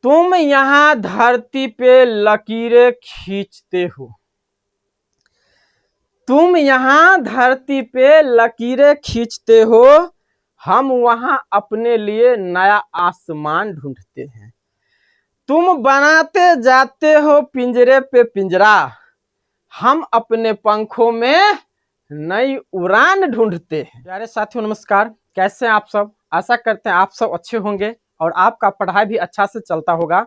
तुम यहाँ धरती पे लकीरें खींचते हो, तुम यहाँ धरती पे लकीरें खींचते हो, हम वहां अपने लिए नया आसमान ढूंढते हैं। तुम बनाते जाते हो पिंजरे पे पिंजरा, हम अपने पंखों में नई उड़ान ढूंढते हैं। प्यारे साथियों नमस्कार, कैसे हैं आप सब। आशा करते हैं आप सब अच्छे होंगे और आपका पढ़ाई भी अच्छा से चलता होगा।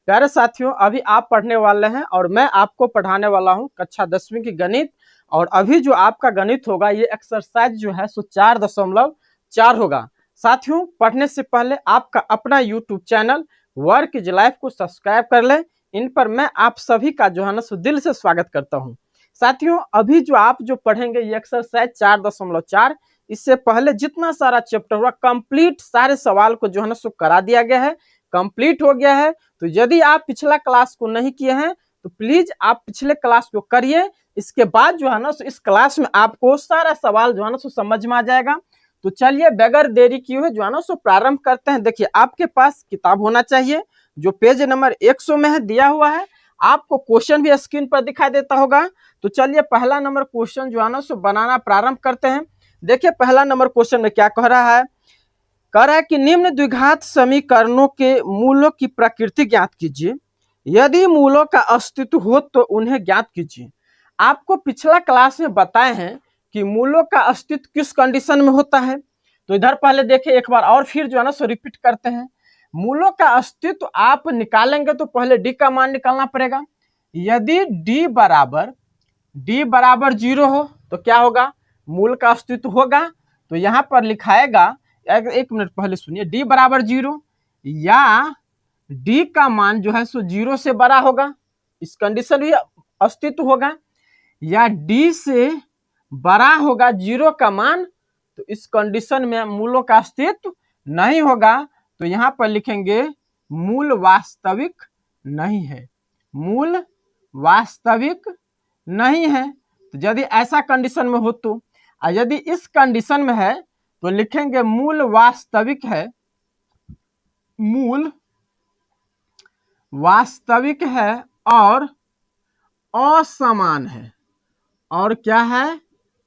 प्यारे साथियों, अभी आप पढ़ने वाले हैं और मैं आपको पढ़ाने वाला हूं कक्षा 10वीं की गणित। और अभी जो आपका गणित होगा ये एक्सरसाइज जो है सो 4.4 होगा। साथियों, पढ़ने से पहले आपका अपना YouTube channel work is life को सब्सक्राइब कर लें। इन पर मैं आप सभी का जो है ना सो दिल से स्वागत करता हूं। साथियों, अभी जो आप जो पढ़ेंगे ये एक्सरसाइज 4.4, इससे पहले जितना सारा चैप्टर हुआ कंप्लीट सारे सवाल को जो है ना सो करा दिया गया है, कंप्लीट हो गया है। तो यदि आप पिछला क्लास को नहीं किए हैं तो प्लीज आप पिछले क्लास को करिए। इसके बाद जो है ना सो इस क्लास में आपको सारा सवाल जो है ना सो समझ में आ जाएगा। तो चलिए बगैर देरी किए हुए जो है ना सो प्रारंभ करते हैं। देखिए, आपके पास किताब होना चाहिए जो पेज नंबर 100 में है, दिया हुआ है। आपको क्वेश्चन भी स्क्रीन पर दिखाई देता होगा। तो चलिए पहला नंबर क्वेश्चन जो है ना सो बनाना प्रारंभ करते हैं। देखिए पहला नंबर क्वेश्चन में क्या कह रहा है। कह रहा है कि निम्न द्विघात समीकरणों के मूलों की प्रकृति ज्ञात कीजिए, यदि मूलों का अस्तित्व हो तो उन्हें ज्ञात कीजिए। आपको पिछला क्लास में बताए हैं कि मूलों का अस्तित्व किस कंडीशन में होता है। तो इधर पहले देखिए एक बार और फिर जो है ना सो रिपीट करते हैं। मूलों का अस्तित्व आप निकालेंगे तो पहले डी का मान निकालना पड़ेगा। यदि डी बराबर 0 हो तो क्या होगा, मूल का अस्तित्व होगा। तो यहाँ पर लिखाएगा, एक मिनट पहले सुनिए, डी बराबर 0 या डी का मान जो है सो 0 से बड़ा होगा, इस कंडीशन में अस्तित्व होगा, या डी से बड़ा होगा 0 का मान, तो इस कंडीशन में मूलों का अस्तित्व नहीं होगा। तो यहाँ पर लिखेंगे मूल वास्तविक नहीं है, मूल वास्तविक नहीं है। तो यदि ऐसा कंडीशन में हो तो, यदि इस कंडीशन में है तो लिखेंगे मूल वास्तविक है, मूल वास्तविक है और असमान है। और क्या है,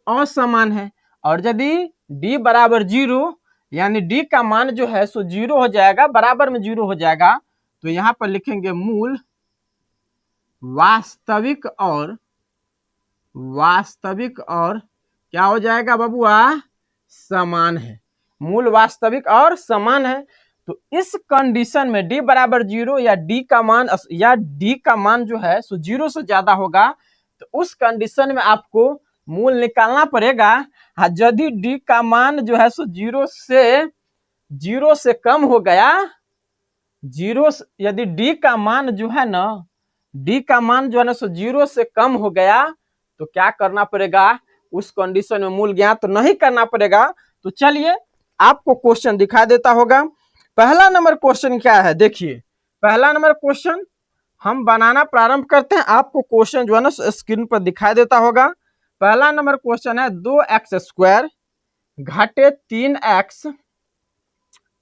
असमान है। और यदि d बराबर 0 यानी d का मान जो है सो 0 हो जाएगा, बराबर में 0 हो जाएगा, तो यहां पर लिखेंगे मूल वास्तविक और क्या हो जाएगा बबुआ, समान है। मूल वास्तविक और समान है। तो इस कंडीशन में d बराबर 0 या d का मान जो है सो 0 से ज्यादा होगा, तो उस कंडीशन में आपको मूल निकालना पड़ेगा। यदि d का मान जो है सो 0 से कम हो गया, यदि d का मान जो है ना, d का मान जो है ना सो 0 से कम हो गया, तो क्या करना पड़ेगा, उस कंडीशन में मूल ज्ञात तो नहीं करना पड़ेगा। तो चलिए आपको क्वेश्चन दिखा देता होगा। पहला नंबर क्वेश्चन क्या है, देखिए पहला नंबर क्वेश्चन हम बनाना प्रारंभ करते हैं। आपको क्वेश्चन जो है ना स्क्रीन पर दिखाई देता होगा। पहला नंबर क्वेश्चन है 2x² घटे 3x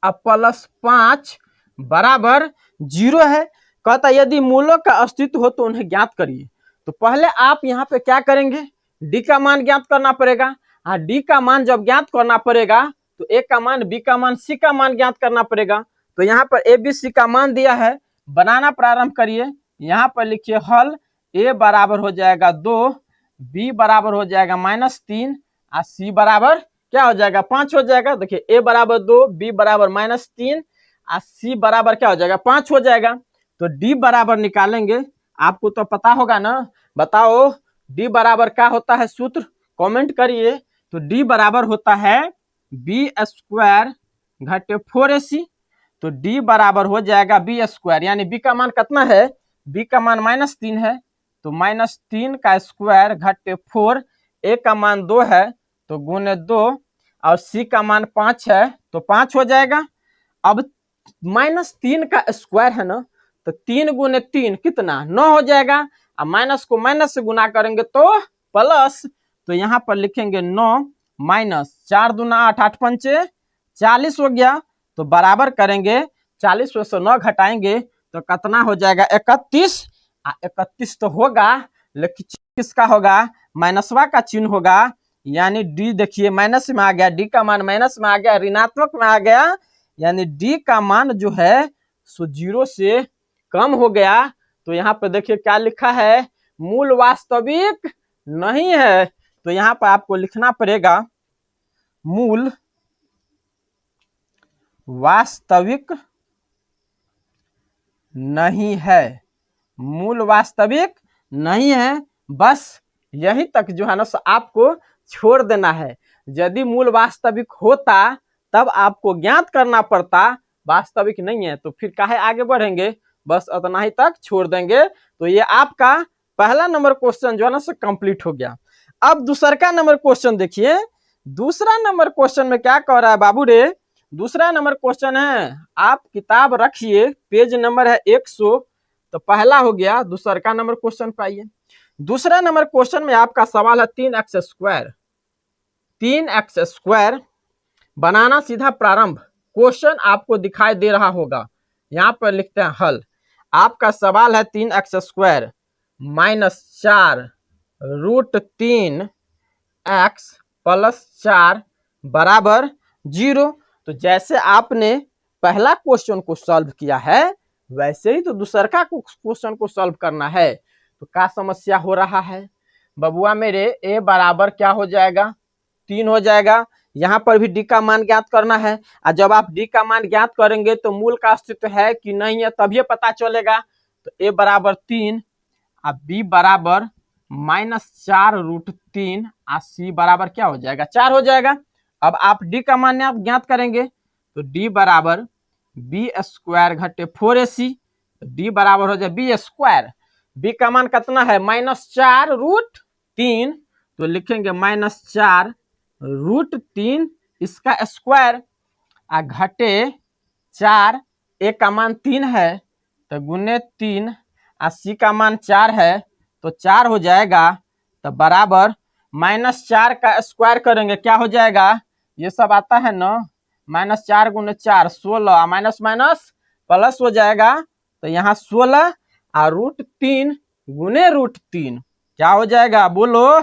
प्लस 5 बराबर 0 है। कहता यदि मूलों का अस्तित्व हो तो उन्हें ज्ञात करिए। तो पहले आप यहाँ पे क्या करेंगे, डी का मान ज्ञात करना पड़ेगा। डी का मान जब ज्ञात करना पड़ेगा तो ए का मान, बी का मान, सी का मान ज्ञात करना पड़ेगा। तो यहाँ पर ए बी सी का मान दिया है, बनाना प्रारंभ करिए। यहाँ पर लिखिए हल, ए बराबर हो जाएगा 2, बी बराबर हो जाएगा -3 और सी बराबर क्या हो जाएगा, 5 हो जाएगा। देखिए ए बराबर 2, बी बराबर -3 और सी बराबर क्या हो जाएगा, 5 हो जाएगा। तो डी बराबर निकालेंगे, आपको तो पता होगा ना, बताओ डी बराबर क्या होता है, सूत्र कमेंट करिए। तो डी बराबर होता है b² घटे 4ac। तो डी बराबर हो जाएगा b², यानी बी का मान कितना है, बी का मान -3 है, तो -3 का स्क्वायर घटे 4, ए का मान 2 है तो गुने 2 और सी का मान 5 है तो 5 हो जाएगा। अब -3 का स्क्वायर है ना, तो 3 गुने 3 कितना, 9 हो जाएगा। अब माइनस को माइनस से गुना करेंगे तो प्लस, तो यहाँ पर लिखेंगे 9 माइनस 4 दूना 8, 8 पंचे 40 हो गया। तो बराबर करेंगे 40 में से 9 घटाएंगे तो कितना हो जाएगा 31। 31 तो होगा, लेकिन किसका होगा, माइनसवा का चिन्ह होगा, यानी डी देखिए माइनस में आ गया, डी का मान माइनस में आ गया, ऋणात्मक में आ गया, यानी डी का मान जो है सो 0 से कम हो गया। तो यहाँ पर देखिए क्या लिखा है, मूल वास्तविक नहीं है। तो यहाँ पर आपको लिखना पड़ेगा मूल वास्तविक नहीं है, मूल वास्तविक नहीं है। बस यही तक जो है ना आपको छोड़ देना है। यदि मूल वास्तविक होता तब आपको ज्ञात करना पड़ता, वास्तविक नहीं है तो फिर काहे आगे बढ़ेंगे, बस उतना ही तक छोड़ देंगे। तो ये आपका पहला नंबर क्वेश्चन जो है ना कंप्लीट हो गया। अब दूसरा का नंबर क्वेश्चन देखिए, दूसरा नंबर क्वेश्चन में क्या कह रहा है बाबू रे, दूसरा नंबर क्वेश्चन है, आप किताब रखिए, पेज नंबर है 100। तो पहला हो गया, दूसरा का नंबर क्वेश्चन पाइए। दूसरा नंबर क्वेश्चन में आपका सवाल है 3x स्क्वायर, 3x स्क्वायर बनाना सीधा प्रारंभ। क्वेश्चन आपको दिखाई दे रहा होगा, यहां पर लिखते हैं हल। आपका सवाल है 3x स्क्वायर -4 √3 x + 4 बराबर 0। तो जैसे आपने पहला क्वेश्चन को सॉल्व किया है वैसे ही तो दूसरा का क्वेश्चन को सॉल्व करना है। तो क्या समस्या हो रहा है बबुआ मेरे, a बराबर क्या हो जाएगा, 3 हो जाएगा। यहाँ पर भी d का मान ज्ञात करना है, और जब आप d का मान ज्ञात करेंगे तो मूल का अस्तित्व है कि नहीं है तभी पता चलेगा। तो a बराबर 3, अब b बराबर -4 √3, और c बराबर क्या हो जाएगा, 4 हो जाएगा। अब आप d का मान आप ज्ञात करेंगे तो d बराबर b स्क्वायर घटे 4ac, d बराबर हो जाए b स्क्वायर, b का मान कितना है -4 √3, तो लिखेंगे -4 √3 इसका स्क्वायर, आ घटे 4, a का मान 3 है तो गुने 3, सी का मान 4 है तो 4 हो जाएगा। तो बराबर -4 का स्क्वायर करेंगे क्या हो जाएगा, ये सब आता है ना, -4 × 4 16, माइनस माइनस प्लस हो जाएगा। तो यहाँ 16 और √3 गुने √3 क्या हो जाएगा बोलो,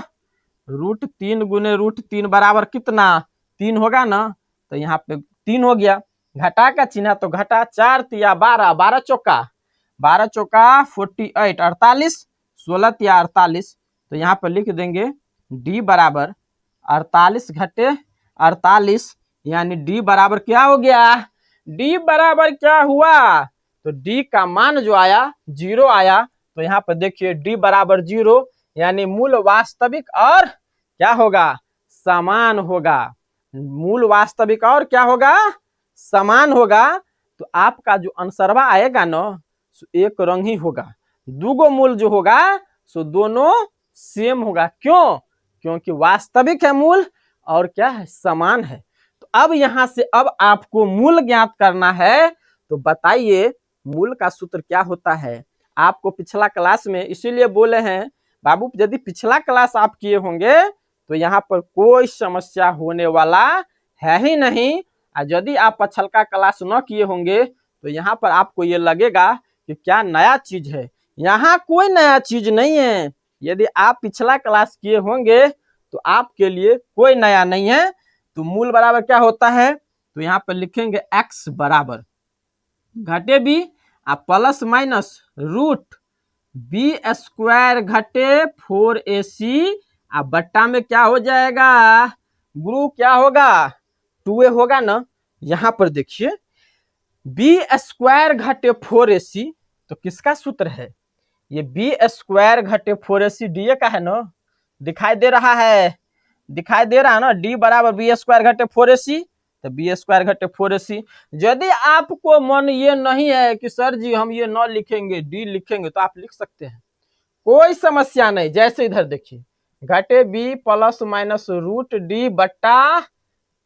√3 गुने √3 बराबर कितना, 3 होगा ना। तो यहाँ पे 3 हो गया, घटा का चिन्ह तो घटा, 4 तिया 12, 12 चौका 48, 48, 16 तिया 48। तो यहाँ पर लिख देंगे d बराबर 48 घटे 48, यानी d बराबर क्या हो गया, d बराबर क्या हुआ, तो d का मान जो आया 0 आया। तो यहाँ पर देखिए d बराबर 0, यानी मूल वास्तविक और क्या होगा, समान होगा, मूल वास्तविक और क्या होगा, समान होगा। तो आपका जो आंसरवा आएगा ना एक रंग ही होगा, दूगो मूल जो होगा सो दोनों सेम होगा। क्यों, क्योंकि वास्तविक है मूल और क्या है, समान है। तो अब यहां से अब आपको मूल ज्ञात करना है। तो बताइए मूल का सूत्र क्या होता है, आपको पिछला क्लास में इसीलिए बोले हैं बाबू, यदि पिछला क्लास आप किए होंगे तो यहाँ पर कोई समस्या होने वाला है ही नहीं। और यदि आप पिछला क्लास न किए होंगे तो यहाँ पर आपको ये लगेगा कि क्या नया चीज है, यहाँ कोई नया चीज नहीं है। यदि आप पिछला क्लास किए होंगे तो आपके लिए कोई नया नहीं है। तो मूल बराबर क्या होता है, तो यहाँ पर लिखेंगे x बराबर घटे b प्लस माइनस √b² घटे 4ac, बट्टा में क्या हो जाएगा, गुरु क्या होगा 2a होगा ना। यहाँ पर देखिए b² घटे 4ac, तो किसका सूत्र है, ये b² घटे 4ac da का है ना, दिखाई दे रहा है, दिखाई दे रहा है ना, d बराबर b² घटे 4ac, तो b² घटे 4ac। यदि आपको मन ये नहीं है कि सर जी हम ये न लिखेंगे d लिखेंगे तो आप लिख सकते हैं, कोई समस्या नहीं। जैसे इधर देखिए घटे b प्लस माइनस √d बट्टा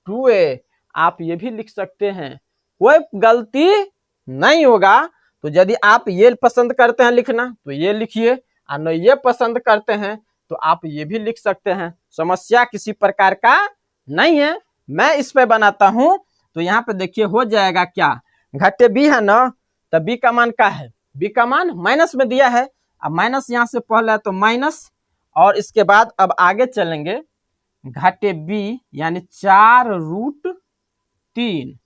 2a, आप ये भी लिख सकते हैं, कोई गलती नहीं होगा। तो यदि आप ये पसंद करते हैं लिखना तो ये लिखिए, और न ये पसंद करते हैं तो आप ये भी लिख सकते हैं, समस्या किसी प्रकार का नहीं है। मैं इस पे बनाता हूं तो यहाँ पे देखिए हो जाएगा क्या, घटे b है ना, तो बी का मान क्या है, बी का मान माइनस में दिया है। अब माइनस यहाँ से पहले है तो माइनस, और इसके बाद अब आगे चलेंगे घाटे बी यानी 4√3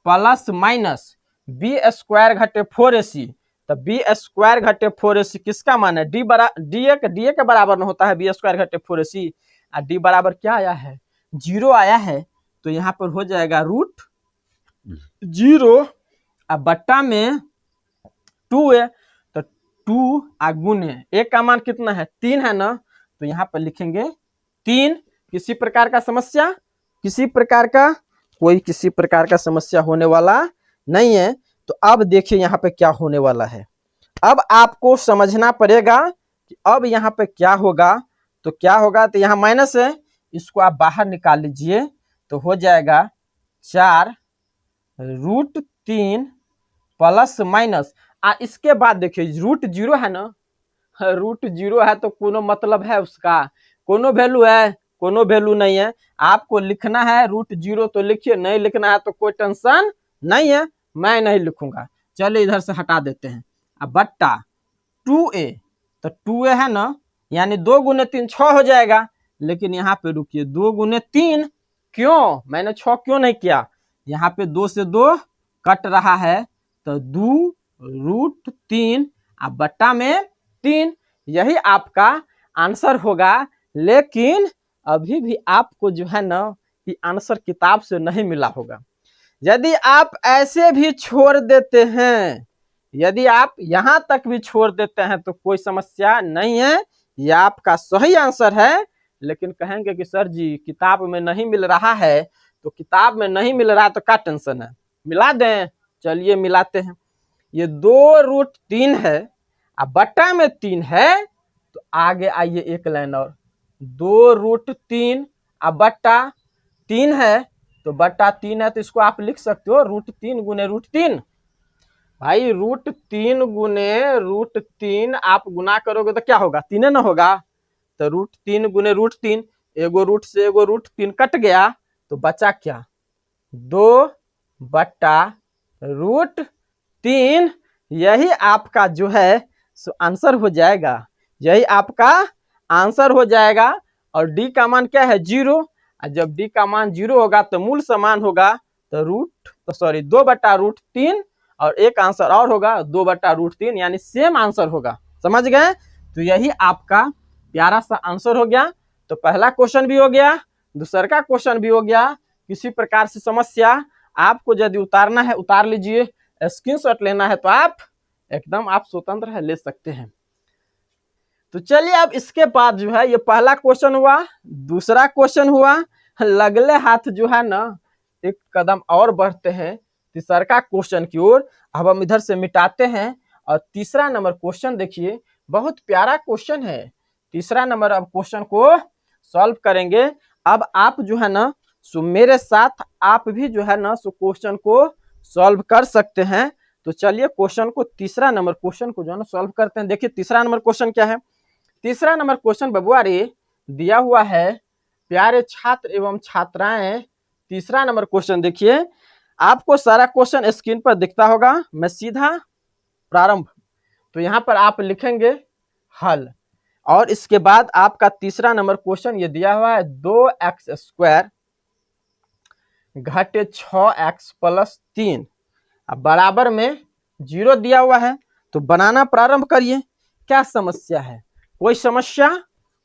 प्लस माइनस बी स्क्वायर घटे 4ac। तो बी स्क्वायर घटे 4ac किसका मान है, डी ए के बराबर में होता है बी स्क्वायर घटे 4ac। और डी बराबर क्या आया है, 0 आया है। तो यहाँ पर हो जाएगा √0 अब बट्टा में 2a, तो 2 गुने ए का मान कितना है 3 है ना, तो यहाँ पर लिखेंगे 3। किसी प्रकार का समस्या, किसी प्रकार का कोई किसी प्रकार का समस्या होने वाला नहीं है। तो अब देखिए यहाँ पे क्या होने वाला है। अब आपको समझना पड़ेगा कि अब यहाँ पे क्या होगा। तो क्या होगा, तो यहाँ माइनस है, इसको आप बाहर निकाल लीजिए तो हो जाएगा 4√3 प्लस माइनस। इसके बाद देखिए √0 है ना, √0 है तो कोनो मतलब है उसका, कोनो वैल्यू है, कोनो वैल्यू नहीं है। आपको लिखना है √0 तो लिखिए, नहीं लिखना है तो कोई टेंशन नहीं है, मैं नहीं लिखूंगा। चलिए इधर से हटा देते हैं। अब बट्टा 2a, तो 2a है ना, यानी 2 गुने 3 6 हो जाएगा। लेकिन यहाँ पे रुकिए, 2 गुने 3 क्यों, मैंने 6 क्यों नहीं किया, यहाँ पे 2 से 2 कट रहा है, तो 2√3 अब बट्टा में 3, यही आपका आंसर होगा। लेकिन अभी भी आपको जो है ना कि आंसर किताब से नहीं मिला होगा। यदि आप ऐसे भी छोड़ देते हैं, यदि आप यहां तक भी छोड़ देते हैं तो कोई समस्या नहीं है, यह आपका सही आंसर है। लेकिन कहेंगे कि सर जी किताब में नहीं मिल रहा है, तो किताब में नहीं मिल रहा है तो क्या टेंशन है, मिला दें। चलिए मिलाते हैं। ये 2√3 है, अब बट्टा में 3 है, तो आगे आइए एक लाइन और, 2√3 अब बट्टा 3 है, तो बट्टा 3 है तो इसको आप लिख सकते हो √3 गुने √3। भाई √3 गुने √3 आप गुना करोगे तो क्या होगा, 3 ना होगा। तो √3 गुने √3, एगो रूट से एगो √3 कट गया, तो बचा क्या 2/√3। यही आपका जो है सो आंसर हो जाएगा, यही आपका आंसर हो जाएगा। और डी का मान क्या है 0, और जब डी का मान 0 होगा तो मूल समान होगा, तो 2/√3, और एक आंसर और होगा 2/√3, यानी सेम आंसर होगा। समझ गए, तो यही आपका प्यारा सा आंसर हो गया। तो पहला क्वेश्चन भी हो गया, दूसरा का क्वेश्चन भी हो गया। किसी प्रकार से समस्या आपको यदि उतारना है उतार लीजिए, स्क्रीनशॉट लेना है तो आप एकदम आप स्वतंत्र है, ले सकते हैं। तो चलिए अब इसके बाद जो है ये पहला क्वेश्चन हुआ, दूसरा क्वेश्चन हुआ, लगले हाथ जो है ना एक कदम और बढ़ते हैं तीसरा का क्वेश्चन की ओर। अब हम इधर से मिटाते हैं और तीसरा नंबर क्वेश्चन देखिए, बहुत प्यारा क्वेश्चन है। तीसरा नंबर अब क्वेश्चन को सॉल्व करेंगे। अब आप जो है ना सो मेरे साथ आप भी जो है ना सो क्वेश्चन को सॉल्व कर सकते हैं। तो चलिए क्वेश्चन को तीसरा नंबर क्वेश्चन को जो है ना सॉल्व करते हैं। देखिए तीसरा नंबर क्वेश्चन क्या है। तीसरा नंबर क्वेश्चन बबुआ रे दिया हुआ है, प्यारे छात्र एवं छात्राएं। तीसरा नंबर क्वेश्चन देखिए, आपको सारा क्वेश्चन स्क्रीन पर दिखता होगा। मैं सीधा प्रारंभ, तो यहाँ पर आप लिखेंगे हल, और इसके बाद आपका तीसरा नंबर क्वेश्चन ये दिया हुआ है 2x² घटे 6x प्लस 3 अब बराबर में 0 दिया हुआ है। तो बनाना प्रारंभ करिए। क्या समस्या है, कोई समस्या,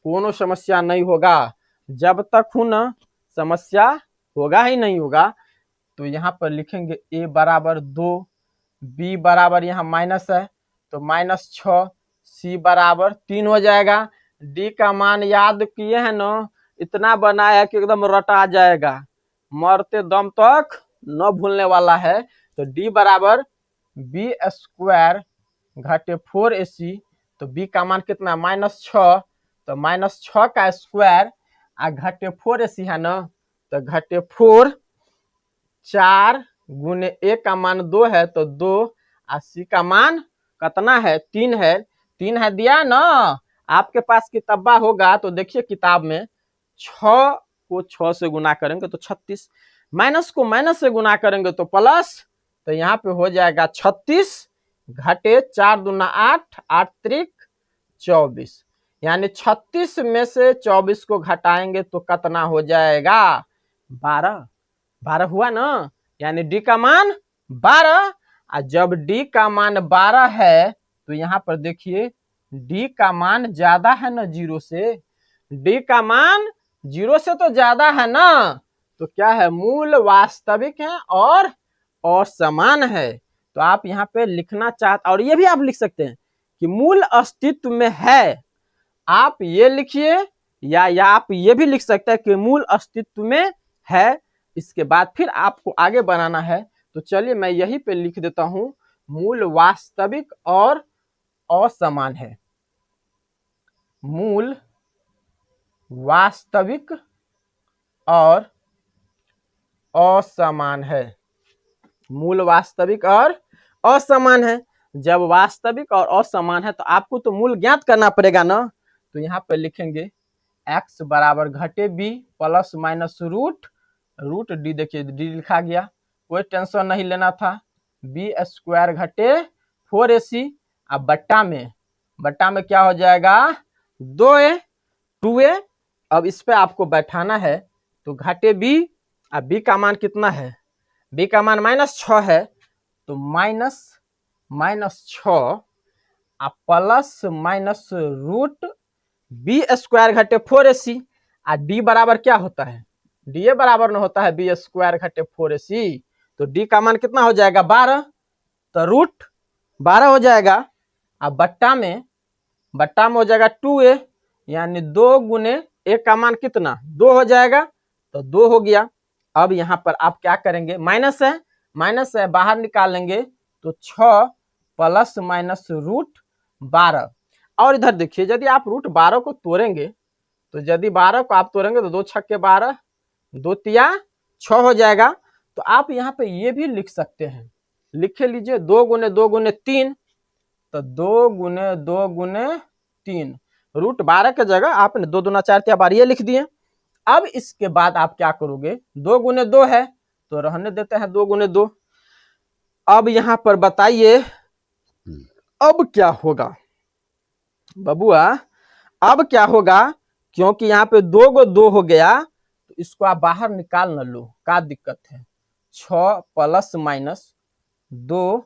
कोनो समस्या नहीं होगा। जब तक हूं ना समस्या होगा ही नहीं होगा। तो यहाँ पर लिखेंगे a बराबर 2, b बराबर यहाँ माइनस है तो -6, c बराबर 3 हो जाएगा। d का मान याद किए हैं ना, इतना बनाया कि एकदम रटा जाएगा, मरते दम तक न भूलने वाला है। तो d बराबर b² घटे 4ac, तो b का मान कितना -6, तो -6 का स्क्वायर आ घटे 4ac है ना, तो घटे 4, 4 गुने a का मान 2 है तो 2, और c का मान कितना है 3 है, 3 है दिया ना। आपके पास किताबा होगा तो देखिए किताब में 6 को 6 से गुना करेंगे तो 36, माइनस को माइनस से गुना करेंगे तो प्लस, तो यहाँ पे हो जाएगा 36। घटे 4 दूना 8, 8 त्रिक 24, यानी 36 में से 24 को घटाएंगे तो कितना हो जाएगा? 12। 12 हुआ ना, यानी डी का मान 12। और जब डी का मान 12 है तो यहाँ पर देखिए डी का मान ज्यादा है ना 0 से, डी का मान 0 से तो ज्यादा है ना, तो क्या है? मूल वास्तविक है और असमान है। तो आप यहाँ पे लिखना चाहते, और ये भी आप लिख सकते हैं कि मूल अस्तित्व में है, आप ये लिखिए, या आप ये भी लिख सकते हैं कि मूल अस्तित्व में है। इसके बाद फिर आपको आगे बनाना है, तो चलिए मैं यहीं पे लिख देता हूं, मूल वास्तविक और असमान है। मूल वास्तविक और असमान है। मूल वास्तविक और असमान है। जब वास्तविक और असमान है तो आपको तो मूल ज्ञात करना पड़ेगा ना, तो यहाँ पे लिखेंगे x बराबर घटे b plus minus root D. देखिए डी लिखा गया, कोई टेंशन नहीं लेना था। बी स्क्वायर घटे 4ac, अब बट्टा में क्या हो जाएगा? 2a 2a। अब इस पे आपको बैठाना है, तो घटे b, अब b का मान कितना है? b का मान -6 है, तो -6 plus minus root B square घटे 4ac। डी बराबर क्या होता है? डी बराबर न होता है बी स्क्वायर घटे 4ac। तो डी का मान कितना हो जाएगा? 12, तो रूट 12 हो जाएगा। अब बट्टा में हो जाएगा 2a, यानी 2 गुने ए का मान कितना? 2 हो जाएगा, तो 2 हो गया। अब यहाँ पर आप क्या करेंगे? माइनस है बाहर निकालेंगे, तो 6 प्लस माइनस रूट 12। और इधर देखिए यदि आप रूट 12 को तोड़ेंगे, तो यदि 12 को आप तोड़ेंगे तो 2 छक्के 12, 2 तिया 6 हो जाएगा। तो आप यहाँ पे ये भी लिख सकते हैं, लिखे लीजिए 2 गुने 2 गुने 3, तो 2 गुने 2 गुने 3, रूट 12 के जगह आपने 2 दूना 4 तिया 12 ये लिख दिए। अब इसके बाद आप क्या करोगे? 2 गुने 2 है तो रहने देते हैं 2 गुने 2। अब यहाँ पर बताइए अब क्या होगा बबुआ? अब क्या होगा? क्योंकि यहाँ पे 2 गो 2 हो गया, तो इसको आप बाहर निकाल न लो, क्या दिक्कत है? 6 प्लस माइनस 2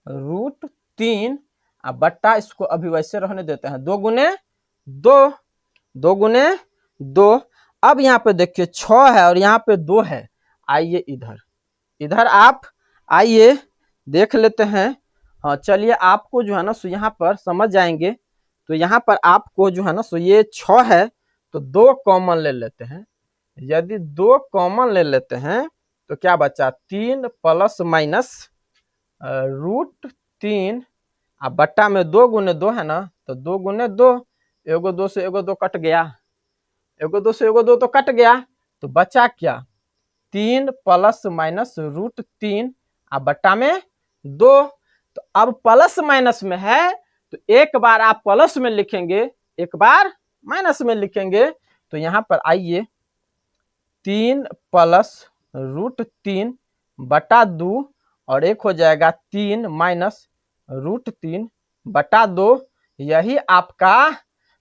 रूट 3, अब बट्टा इसको अभी वैसे रहने देते हैं 2 गुने 2, 2 गुने 2। अब यहाँ पे देखिए 6 है और यहाँ पे 2 है। आइए इधर आप आइए देख लेते हैं। हाँ चलिए, आपको जो है ना सो यहाँ पर समझ जाएंगे। तो यहाँ पर आपको जो है ना सो ये 6 है, तो 2 कॉमन ले लेते हैं। यदि 2 कॉमन ले लेते हैं तो क्या बचा? 3 प्लस माइनस रूट 3, अब बट्टा में 2 गुने 2 है ना, तो 2 गुने 2, एगो 2 से एगो 2 कट गया, एगो 2 से एगो 2 तो कट गया, तो बचा क्या? 3 प्लस माइनस रूट 3, अब बट्टा में 2। तो अब प्लस माइनस में है तो एक बार आप प्लस में लिखेंगे, एक बार माइनस में लिखेंगे। तो यहाँ पर आइए 3 प्लस रूट 3 बटा 2, और एक हो जाएगा 3 माइनस रूट 3 बटा 2। यही आपका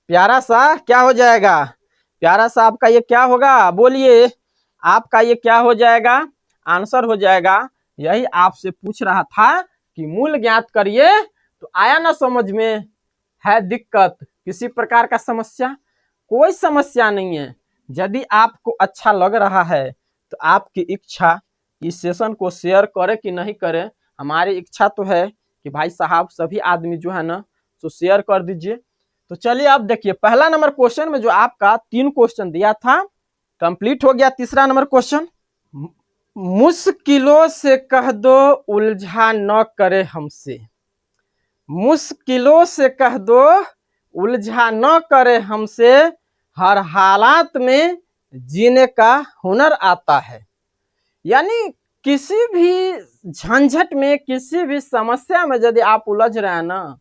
प्यारा सा क्या हो जाएगा? प्यारा सा आपका ये क्या होगा? बोलिए, आपका ये क्या हो जाएगा? आंसर हो जाएगा। यही आपसे पूछ रहा था कि मूल ज्ञात करिए, तो आया ना समझ में? है दिक्कत किसी प्रकार का समस्या? कोई समस्या नहीं है। यदि आपको अच्छा लग रहा है तो आपकी इच्छा इस सेशन को शेयर करे कि नहीं करे, हमारी इच्छा तो है कि भाई साहब सभी आदमी जो है ना तो शेयर कर दीजिए। तो चलिए अब देखिए पहला नंबर क्वेश्चन में जो आपका 3 क्वेश्चन दिया था कंप्लीट हो गया। तीसरा नंबर क्वेश्चन, मुश्किलों से कह दो उलझा न करे हमसे। मुश्किलों से कह दो उलझा न करे हमसे, हर हालात में जीने का हुनर आता है। यानी किसी भी झंझट में, किसी भी समस्या में यदि आप उलझ रहे हैं ना,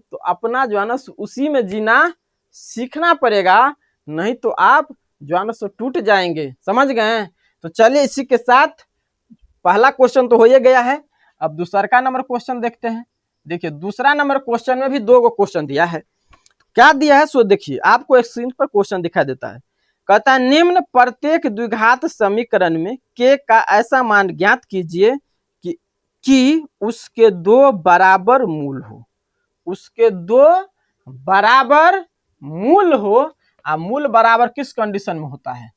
तो अपना जो है ना उसी में जीना सीखना पड़ेगा, नहीं तो आप जो है ना सो टूट जाएंगे। समझ गए? तो चलिए इसी के साथ पहला क्वेश्चन तो हो ही गया है। अब दूसरा का नंबर क्वेश्चन देखते हैं। देखिए दूसरा नंबर क्वेश्चन में भी दो गो क्वेश्चन दिया है। क्या दिया है सो देखिए, आपको स्क्रीन पर क्वेश्चन दिखाई देता है। कहता है निम्न प्रत्येक द्विघात समीकरण में k का ऐसा मान ज्ञात कीजिए कि उसके दो बराबर मूल हो, उसके दो बराबर मूल हो। मूल बराबर किस कंडीशन में होता है?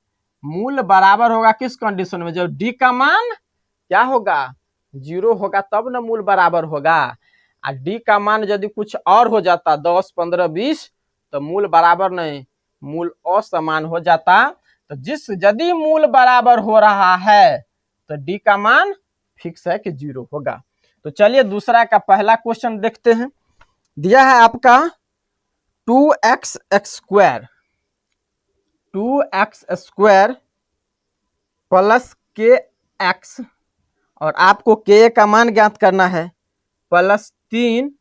मूल बराबर होगा किस कंडीशन में? जब d का मान क्या होगा? 0 होगा तब ना मूल बराबर होगा। d का मान यदि कुछ और हो जाता 10, 15, 20 तो मूल बराबर नहीं, मूल असमान हो जाता। तो यदि मूल बराबर हो रहा है तो d का मान फिक्स है कि 0 होगा। तो चलिए दूसरा का पहला क्वेश्चन देखते हैं। दिया है आपका 2x square, 2x square plus के एक्स, और आपको के का मान ज्ञात करना है, प्लस 3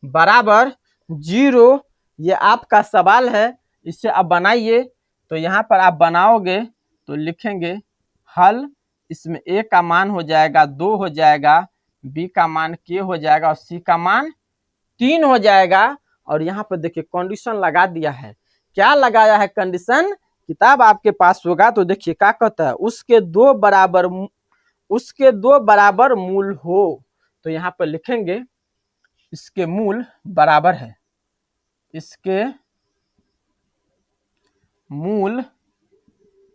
बराबर 0। ये आपका सवाल है, इससे आप बनाइए। तो यहाँ पर आप बनाओगे तो लिखेंगे हल, इसमें ए का मान हो जाएगा 2 हो जाएगा, बी का मान के हो जाएगा और सी का मान 3 हो जाएगा। और यहाँ पर देखिए कंडीशन लगा दिया है। क्या लगाया है कंडीशन? किताब आपके पास होगा तो देखिए क्या कहता है, उसके दो बराबर मूल हो। तो यहाँ पर लिखेंगे इसके मूल बराबर है, इसके मूल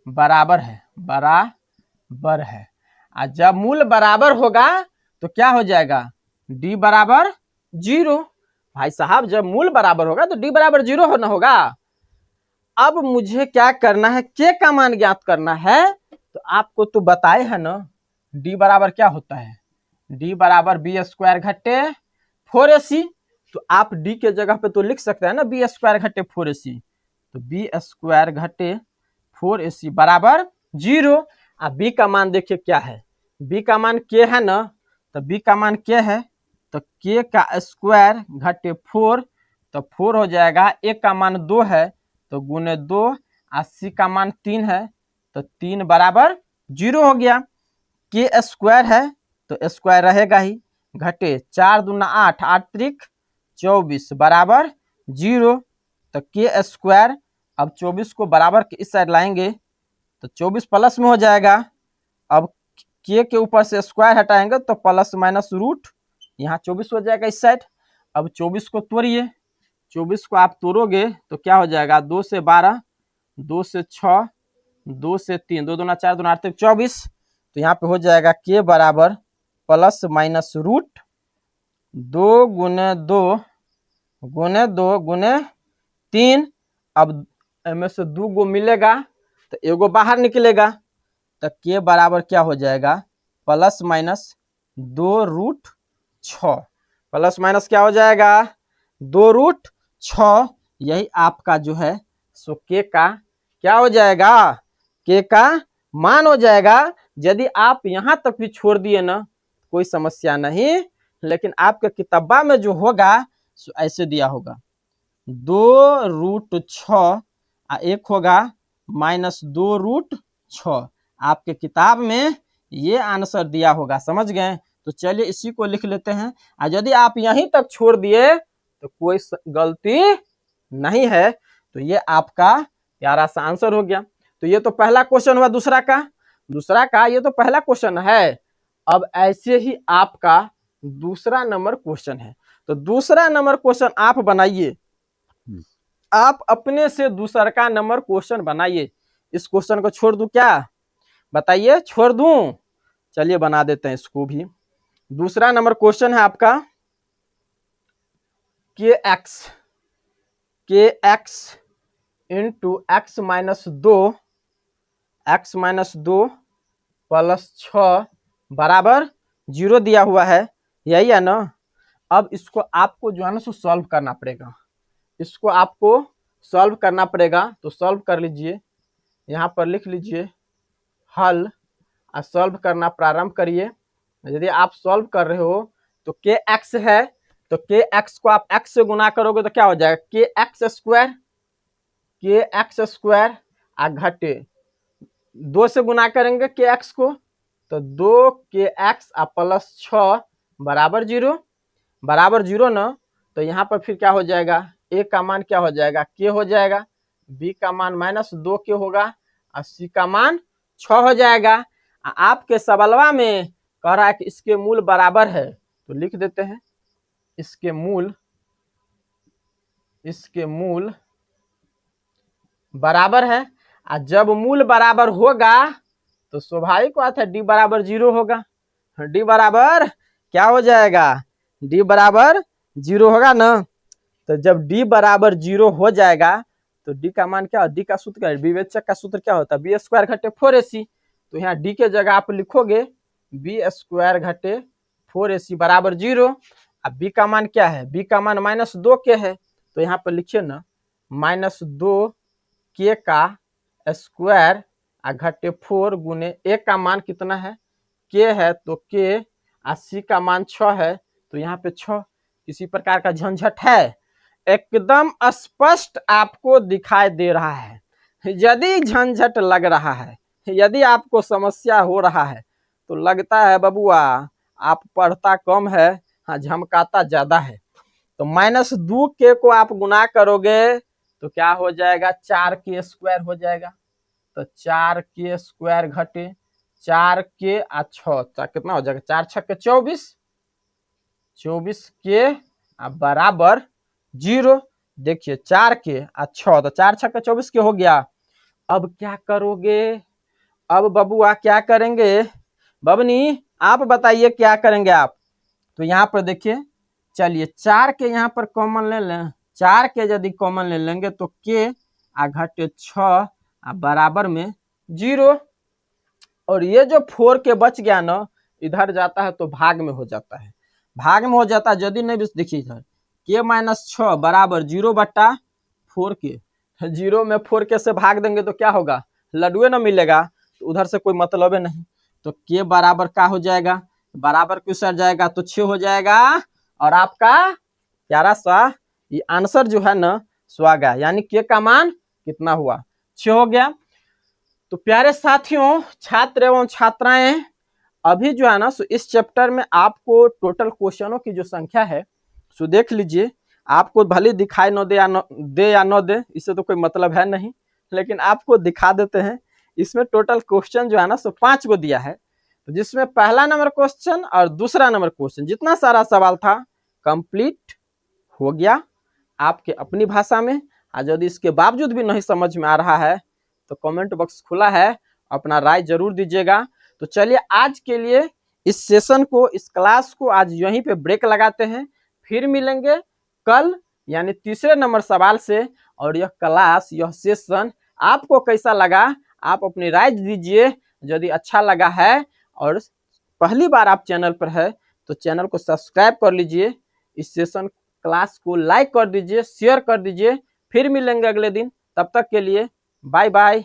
बराबर है, बराबर है। और जब मूल बराबर होगा तो क्या हो जाएगा? d बराबर 0। भाई साहब जब मूल बराबर होगा तो d बराबर 0 होना होगा। अब मुझे क्या करना है? k का मान ज्ञात करना है। तो आपको तो बताए है ना d बराबर क्या होता है? d बराबर बी स्क्वायर घटे 4ac। तो आप d के जगह पे तो लिख सकते हैं ना बी स्क्वायर घटे 4ac। तो बी स्क्वायर घटे 4ac बराबर 0। अब b का मान देखिए क्या है, b का मान k है ना, तो b का मान k है तो k का स्क्वायर घटे 4, तो 4 हो जाएगा। a का मान 2 है तो गुने 2, 80 का मान 3 है तो 3 बराबर 0 हो गया। के स्क्वायर है तो स्क्वायर रहेगा ही, घटे 4 दूना 8, 8 त्रिक 24 बराबर 0। तो के स्क्वायर, अब 24 को बराबर के इस साइड लाएंगे तो 24 प्लस में हो जाएगा। अब के ऊपर से स्क्वायर हटाएंगे तो प्लस माइनस रूट, यहाँ 24 हो जाएगा इस साइड। अब 24 को तोड़िए, 24 को आप तोड़ोगे तो क्या हो जाएगा? 2 से 12, 2 से 6, 2 से 3, 2 दूना 4, दूना 8 24। तो यहाँ पे हो जाएगा के बराबर प्लस माइनस रूट 2 गुने 2 गुने 2 गुने 3। अब इनमें से 2 गो मिलेगा तो एगो बाहर निकलेगा तो के बराबर क्या हो जाएगा? Plus minus 2√6। प्लस माइनस क्या हो जाएगा? 2√6। यही आपका जो है सो के का क्या हो जाएगा? के का मान हो जाएगा। यदि आप यहाँ तक भी छोड़ दिए ना कोई समस्या नहीं, लेकिन आपके किताबा में जो होगा सो ऐसे दिया होगा 2√6 एक होगा माइनस 2√6। आपके किताब में ये आंसर दिया होगा, समझ गए? तो चलिए इसी को लिख लेते हैं। और यदि आप यहीं तक छोड़ दिए तो कोई गलती नहीं है। तो ये आपका प्यारा सा आंसर हो गया। तो ये तो पहला क्वेश्चन हुआ। दूसरा का ये तो पहला क्वेश्चन है। अब ऐसे ही आपका दूसरा नंबर क्वेश्चन है। तो दूसरा नंबर क्वेश्चन आप बनाइए, आप अपने से दूसरा का नंबर क्वेश्चन बनाइए। इस क्वेश्चन को छोड़ दूं क्या? बताइए, छोड़ दूं? चलिए बना देते हैं इसको भी। दूसरा नंबर क्वेश्चन है आपका के x into x minus 2 plus 6 बराबर 0 दिया हुआ है, यही है ना। अब इसको आपको जो है ना सो सॉल्व करना पड़ेगा, इसको आपको सॉल्व करना पड़ेगा। तो सॉल्व कर लीजिए, यहाँ पर लिख लीजिए हल, और सॉल्व करना प्रारंभ करिए। यदि आप सॉल्व कर रहे हो तो के एक्स है तो के एक्स को आप एक्स से गुना करोगे तो क्या हो जाएगा? के एक्स स्क्वायर आ घटे 2 से गुना करेंगे के एक्स को तो 2 के एक्स आ प्लस 6 बराबर 0। बराबर 0 ना, तो यहाँ पर फिर क्या हो जाएगा, a का मान क्या हो जाएगा, k हो जाएगा, b का मान -2k होगा और c का मान 6 हो जाएगा। आपके सवालवा में कह रहा है कि इसके मूल बराबर है, तो लिख देते हैं इसके मूल बराबर है। और जब मूल बराबर होगा तो स्वाभाविक बात है d बराबर 0 होगा। d बराबर क्या हो जाएगा, d बराबर 0 होगा ना। तो जब d बराबर 0 हो जाएगा तो d का मान क्या, d का सूत्र क्या है, विवेचक का सूत्र क्या होता है, बी स्क्वायर घटे 4ac। तो यहाँ d के जगह आप लिखोगे बी स्क्वायर घटे 4ac बराबर 0। अब b का मान क्या है, b का मान -2k है, तो यहाँ पर लिखिए ना -2k का स्क्वायर घटे 4 गुने a का मान कितना है, k है, तो k और c का मान 6 है, तो यहाँ पे 6। किसी प्रकार का झंझट है, एकदम स्पष्ट आपको दिखाई दे रहा है। यदि झंझट लग रहा है, यदि आपको समस्या हो रहा है, तो लगता है बबुआ आप पढ़ता कम है, हाँ झमकाता ज्यादा है। तो -2k को आप गुना करोगे तो क्या हो जाएगा, 4k स्क्वायर हो जाएगा। तो 4k स्क्वायर घटे 4k और 6 कितना हो जाएगा, 4 6 के 24k बराबर 0। देखिए 4k और 6, तो 4 6 के 24k हो गया। अब क्या करोगे, अब बबुआ क्या करेंगे, बबनी आप बताइए क्या करेंगे आप। तो यहाँ पर देखिए, चलिए 4 के यहाँ पर कॉमन ले लें, 4 के यदि कॉमन ले लेंगे तो k घटे 6 बराबर में 0। और ये जो 4 के बच गया ना, इधर जाता है तो भाग में हो जाता है, भाग में हो जाता है। यदि नहीं देखिए इधर k - 6 बराबर 0 बट्टा 4k, 0 में 4k से भाग देंगे तो क्या होगा, लड्डुए ना मिलेगा, तो उधर से कोई मतलब है नहीं। तो k बराबर क्या हो जाएगा, बराबर क्यों सर जाएगा, तो 6 हो जाएगा। और आपका प्यारा सा ये आंसर जो है ना सो आ गया, यानी k का मान कितना हुआ, 6 हो गया। तो प्यारे साथियों, छात्र एवं छात्राएं, अभी जो है ना सो इस चैप्टर में आपको टोटल क्वेश्चनों की जो संख्या है सो देख लीजिए। आपको भले दिखाई न दे या न दे, इससे तो कोई मतलब है नहीं, लेकिन आपको दिखा देते हैं। इसमें टोटल क्वेश्चन जो है ना सो 5 को दिया है, तो जिसमें पहला नंबर क्वेश्चन और दूसरा नंबर क्वेश्चन जितना सारा सवाल था कंप्लीट हो गया आपके अपनी भाषा में। और यदि इसके बावजूद भी नहीं समझ में आ रहा है तो कमेंट बॉक्स खुला है, अपना राय जरूर दीजिएगा। तो चलिए आज के लिए इस सेशन को, इस क्लास को आज यहीं पे ब्रेक लगाते हैं, फिर मिलेंगे कल यानी तीसरे नंबर सवाल से। और यह क्लास, यह सेशन आपको कैसा लगा, आप अपनी राय दीजिए। यदि अच्छा लगा है और पहली बार आप चैनल पर है तो चैनल को सब्सक्राइब कर लीजिए, इस सेशन क्लास को लाइक कर दीजिए, शेयर कर दीजिए। फिर मिलेंगे अगले दिन, तब तक के लिए बाय बाय।